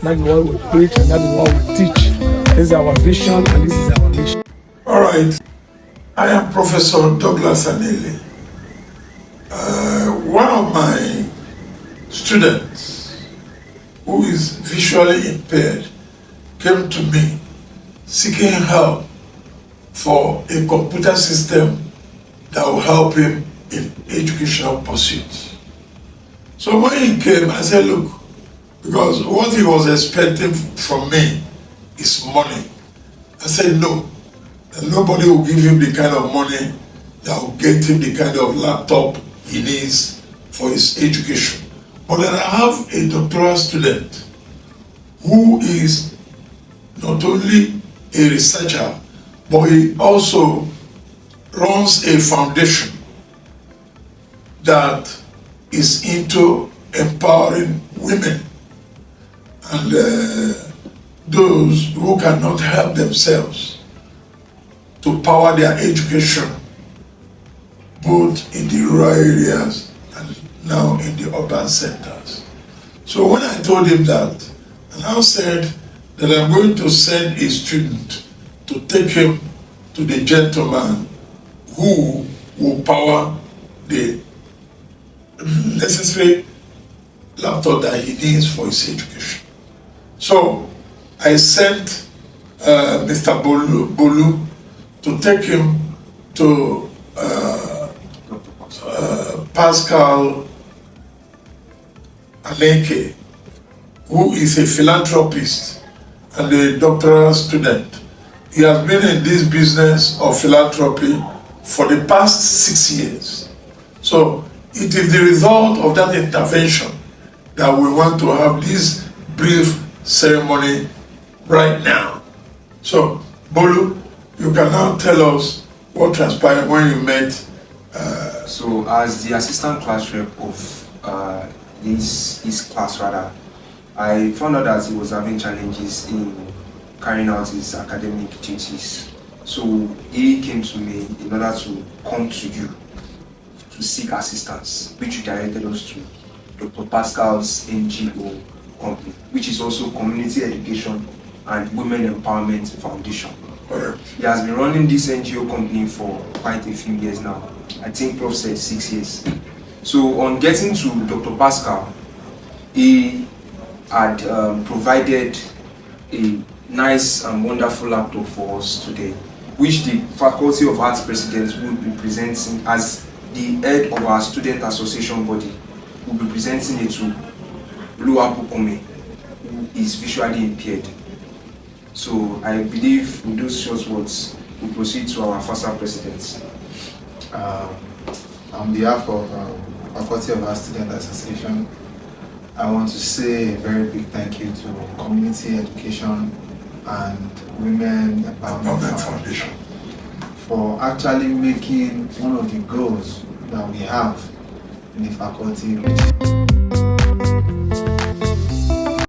That is what we preach and that is what we teach. This is our vision and this is our mission. All right. I am Professor Douglas Anaeke. One of my students who is visually impaired came to me seeking help for a computer system that will help him in educational pursuits. So when he came, I said, look, because what he was expecting from me is money. I said, no, and nobody will give him the kind of money that will get him the kind of laptop he needs for his education. But then I have a doctoral student who is not only a researcher, but he also runs a foundation that is into empowering women and those who cannot help themselves to power their education both in the rural areas and now in the urban centers. So when I told him that, and I said that I'm going to send a student to take him to the gentleman who will power the necessary laptop that he needs for his education. So I sent Mr. Bolu to take him to Paschal Anaeke, who is a philanthropist and a doctoral student. He has been in this business of philanthropy for the past 6 years. So it is the result of that intervention that we want to have this brief ceremony right now. So, Bolu, you can now tell us what transpired when you met. So, as the assistant class rep of his class, I found out that he was having challenges in carrying out his academic duties. So, he came to me in order to come to you to seek assistance, which directed us to Dr. Paschal's NGO company, which is also Community Education and Women Empowerment Foundation. He has been running this NGO company for quite a few years now. I think Prof said 6 years. So on getting to Dr. Paschal, he had provided a nice and wonderful laptop for us today, which the Faculty of Arts President will be presenting as the head of our student association body. Will be presenting it to Luapukome, who is visually impaired. So I believe with those short words, we proceed to our FASA president. On behalf of Faculty of Arts Student Association, I want to say a very big thank you to Community Education and Women Empowerment Foundation for actually making one of the goals that we have in the faculty.